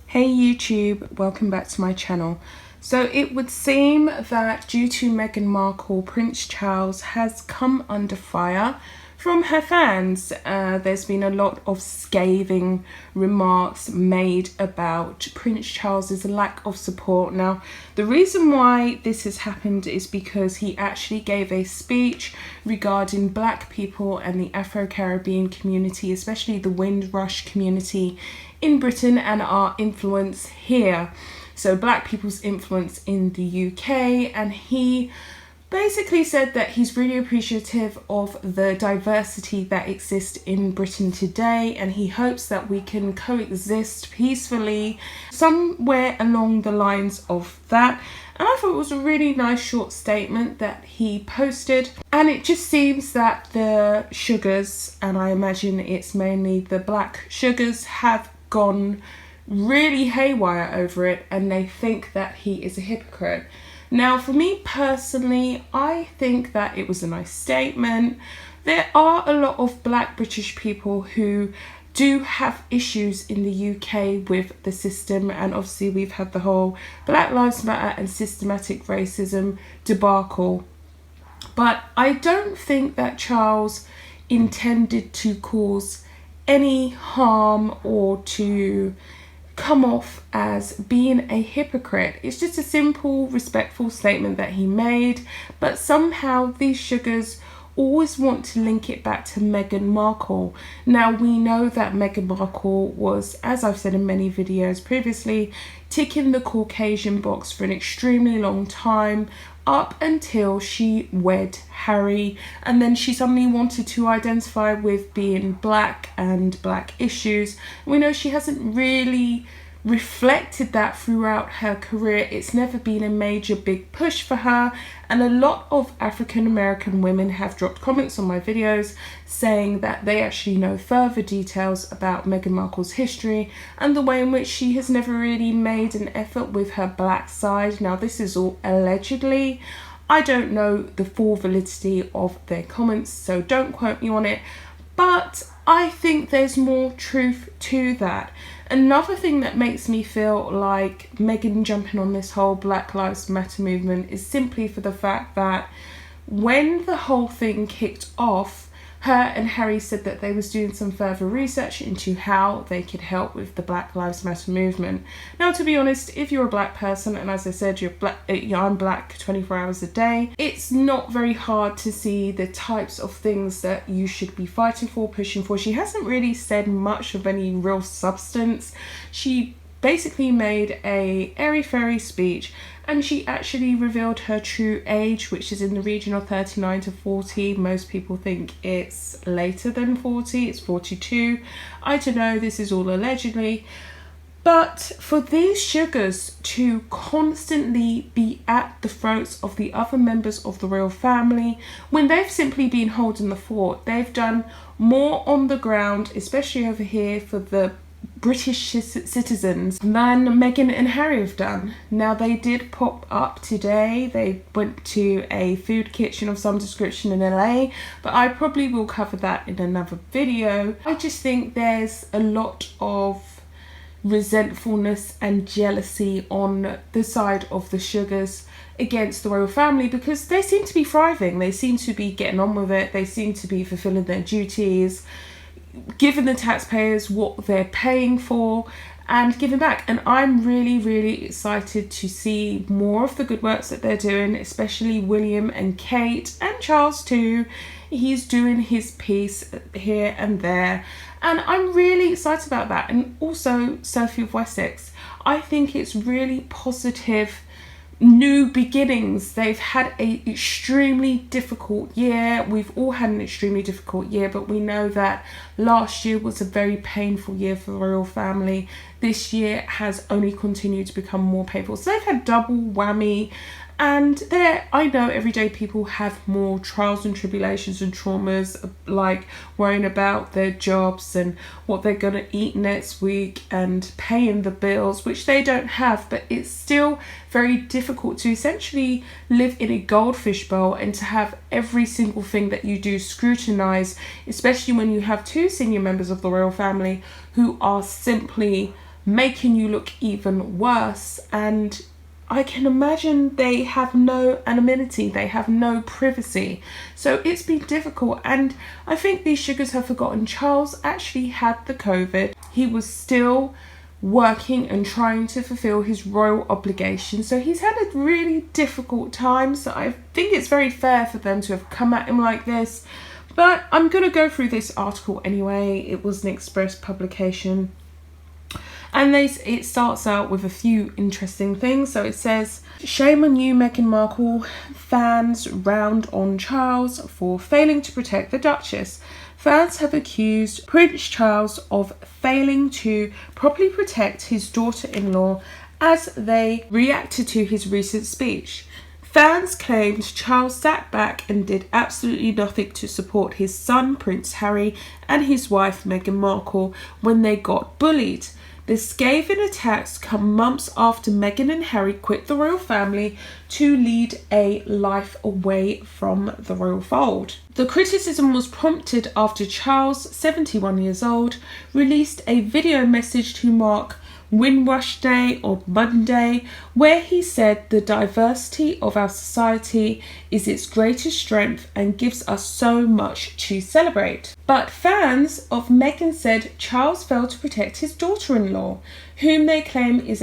Hey YouTube, welcome back to my channel. So it would seem that due to Meghan Markle, Prince Charles has come under fire from her fans. There's been a lot of scathing remarks made about Prince Charles's lack of support. Now, the reason why this has happened is because he actually gave a speech regarding black people and the Afro-Caribbean community, especially the Windrush community in Britain, and our influence here. So black people's influence in the UK, and he basically said that he's really appreciative of the diversity that exists in Britain today, and he hopes that we can coexist peacefully, somewhere along the lines of that. And I thought it was a really nice short statement that he posted, and it just seems that the sugars, and I imagine it's mainly the black sugars, have gone really haywire over it, and they think that he is a hypocrite. Now, for me personally, I think that it was a nice statement. There are a lot of black British people who do have issues in the UK with the system, and obviously we've had the whole Black Lives Matter and systematic racism debacle. But I don't think that Charles intended to cause any harm or to come off as being a hypocrite. It's just a simple, respectful statement that he made, but somehow these sugars always want to link it back to Meghan Markle. Now, we know that Meghan Markle was, as I've said in many videos previously, ticking the Caucasian box for an extremely long time, up until she wed Harry, and then she suddenly wanted to identify with being black and black issues. We know she hasn't really reflected that throughout her career. It's never been a major big push for her, and a lot of African American women have dropped comments on my videos saying that they actually know further details about Meghan Markle's history and the way in which she has never really made an effort with her black side. Now, this is all allegedly. I don't know the full validity of their comments, so don't quote me on it, but I think there's more truth to that. Another thing that makes me feel like Meghan jumping on this whole Black Lives Matter movement is simply for the fact that when the whole thing kicked off, her and Harry said that they was doing some further research into how they could help with the Black Lives Matter movement. Now, to be honest, if you're a black person, and as I said, I'm black 24 hours a day, it's not very hard to see the types of things that you should be fighting for, pushing for. She hasn't really said much of any real substance. She basically made a airy-fairy speech, and she actually revealed her true age, which is in the region of 39 to 40. Most people think it's later than 40, it's 42. I don't know, this is all allegedly. But for these sugars to constantly be at the throats of the other members of the royal family, when they've simply been holding the fort, they've done more on the ground, especially over here for the British citizens, than Meghan and Harry have done. Now, they did pop up today. They went to a food kitchen of some description in LA, but I probably will cover that in another video. I just think there's a lot of resentfulness and jealousy on the side of the sugars against the royal family, because they seem to be thriving. They seem to be getting on with it. They seem to be fulfilling their duties, giving the taxpayers what they're paying for, and giving back. And I'm really excited to see more of the good works that they're doing, especially William and Kate, and Charles too. He's doing his piece here and there, and I'm really excited about that. And also Sophie of Wessex, I think it's really positive new beginnings. They've had a extremely difficult year. We've all had an extremely difficult year, but we know that last year was a very painful year for the royal family. This year has only continued to become more painful. So they've had double whammy, and I know everyday people have more trials and tribulations and traumas, like worrying about their jobs and what they're going to eat next week and paying the bills, which they don't have. But it's still very difficult to essentially live in a goldfish bowl and to have every single thing that you do scrutinized, especially when you have two senior members of the royal family who are simply making you look even worse. And I can imagine they have no anonymity, they have no privacy. So it's been difficult, and I think these sugars have forgotten Charles actually had the COVID. He was still working and trying to fulfill his royal obligations. So he's had a really difficult time. So I think it's very fair for them to have come at him like this. But I'm going to go through this article anyway. It was an Express publication. And it starts out with a few interesting things. So it says, shame on you, Meghan Markle. Fans round on Charles for failing to protect the Duchess. Fans have accused Prince Charles of failing to properly protect his daughter-in-law as they reacted to his recent speech. Fans claimed Charles sat back and did absolutely nothing to support his son, Prince Harry, and his wife, Meghan Markle, when they got bullied. The scathing attacks come months after Meghan and Harry quit the royal family to lead a life away from the royal fold. The criticism was prompted after Charles, 71 years old, released a video message to mark Windrush Day on Monday, where he said the diversity of our society is its greatest strength and gives us so much to celebrate. But fans of Meghan said Charles failed to protect his daughter-in-law, whom they claim is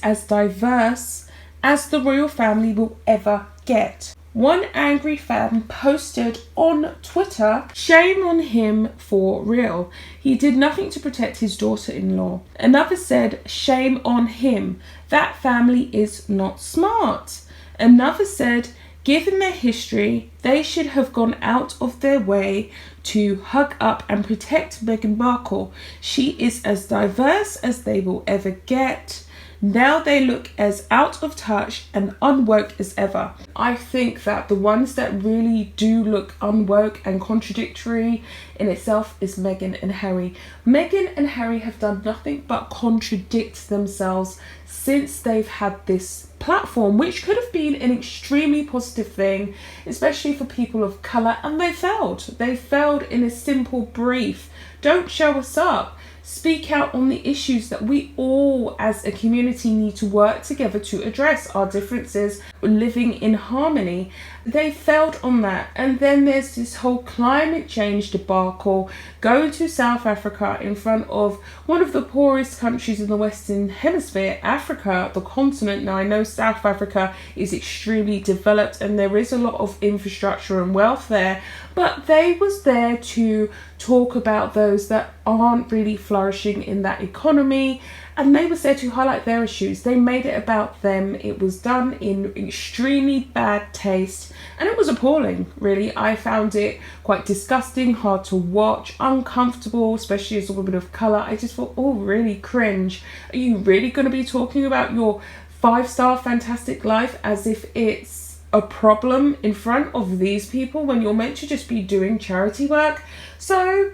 as diverse as the royal family will ever get. One angry fan posted on Twitter, shame on him for real. He did nothing to protect his daughter-in-law. Another said, shame on him. That family is not smart. Another said, given their history, they should have gone out of their way to hug up and protect Meghan Markle. She is as diverse as they will ever get. Now they look as out of touch and unwoke as ever. I think that the ones that really do look unwoke and contradictory in itself is Meghan and Harry. Meghan and Harry have done nothing but contradict themselves since they've had this platform, which could have been an extremely positive thing, especially for people of colour, and they failed. They failed in a simple brief. Don't show us up. Speak out on the issues that we all as a community need to work together to address, our differences, living in harmony. They failed on that. And then there's this whole climate change debacle, going to South Africa in front of one of the poorest countries in the Western Hemisphere, Africa, the continent. Now I know South Africa is extremely developed and there is a lot of infrastructure and wealth there, but they was there to talk about those that aren't really flourishing in that economy, and they were there to highlight their issues. They made it about them. It was done in extremely bad taste, and it was appalling, really. I found it quite disgusting, hard to watch, uncomfortable, especially as a woman of colour. I just thought, oh, really cringe. Are you really going to be talking about your 5-star fantastic life as if it's a problem in front of these people when you're meant to just be doing charity work? So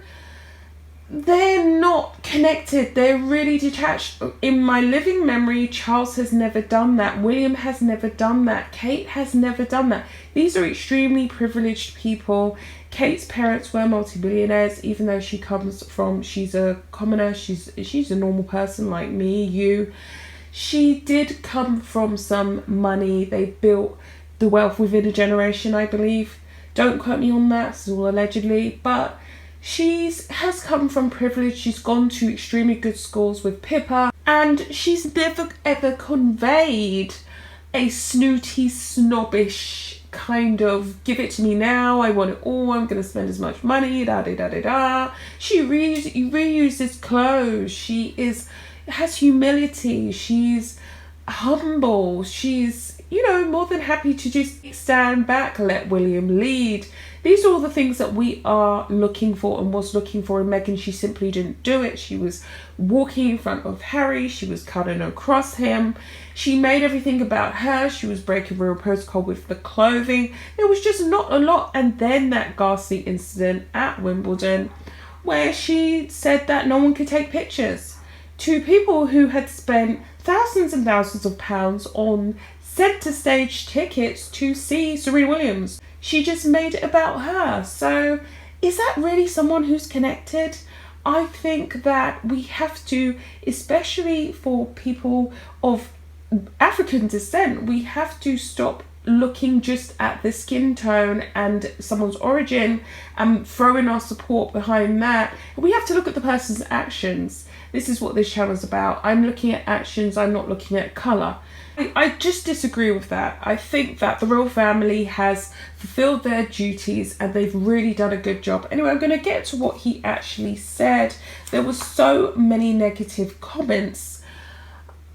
they're not connected. They're really detached. In my living memory, Charles has never done that. William has never done that. Kate has never done that. These are extremely privileged people. Kate's parents were multi-billionaires, even though she's a commoner. She's a normal person like me, you. She did come from some money. They built the wealth within a generation, I believe. Don't quote me on that, it's all allegedly, but has come from privilege. She's gone to extremely good schools with Pippa, and she's never ever conveyed a snooty, snobbish kind of give it to me now, I want it all, I'm going to spend as much money, da-da-da-da-da. She reuses clothes. She has humility. She's humble. She's, more than happy to just stand back, let William lead. These are all the things that we are looking for and was looking for in Meghan. She simply didn't do it. She was walking in front of Harry. She was cutting across him. She made everything about her. She was breaking royal protocol with the clothing. There was just not a lot. And then that ghastly incident at Wimbledon where she said that no one could take pictures to people who had spent thousands and thousands of pounds on centre stage tickets to see Serena Williams. She just made it about her. So is that really someone who's connected? I think that we have to, especially for people of African descent, we have to stop looking just at the skin tone and someone's origin and throwing our support behind that. We have to look at the person's actions. This is what this channel is about. I'm looking at actions, I'm not looking at colour. I just disagree with that. I think that the royal family has fulfilled their duties and they've really done a good job. Anyway, I'm going to get to what he actually said. There were so many negative comments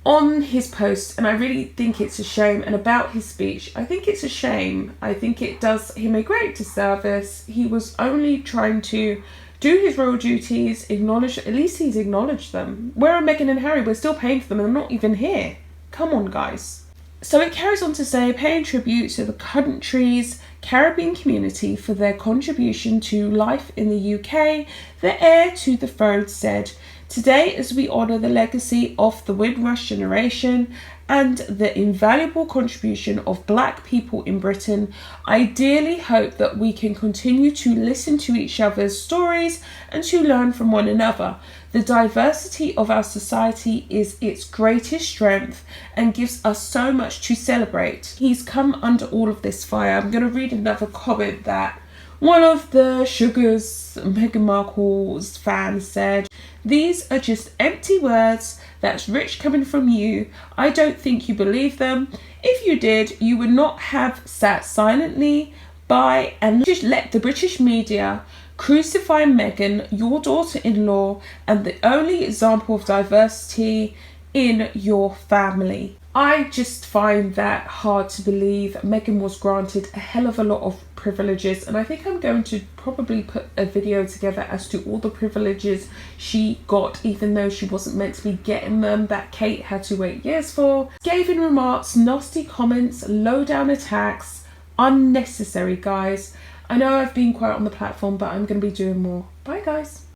on his post, and I really think it's a shame. And about his speech, I think it's a shame. I think it does him a great disservice. He was only trying to do his royal duties, acknowledge, at least he's acknowledged them. Where are Meghan and Harry? We're still paying for them and they're not even here. Come on, guys. So it carries on to say, paying tribute to the country's Caribbean community for their contribution to life in the UK, the heir to the throne said, "Today, as we honour the legacy of the Windrush generation and the invaluable contribution of Black people in Britain, I dearly hope that we can continue to listen to each other's stories and to learn from one another. The diversity of our society is its greatest strength and gives us so much to celebrate." He's come under all of this fire. I'm going to read another comment that one of the Sugars, Meghan Markle's fans, said, "These are just empty words. That's rich coming from you. I don't think you believe them. If you did, you would not have sat silently by and just let the British media crucify Meghan, your daughter-in-law, and the only example of diversity in your family." I just find that hard to believe. Meghan was granted a hell of a lot of privileges, and I think I'm going to probably put a video together as to all the privileges she got, even though she wasn't meant to be getting them, that Kate had to wait years for. Scathing remarks, nasty comments, low down attacks, unnecessary, guys. I know I've been quiet on the platform, but I'm going to be doing more. Bye, guys.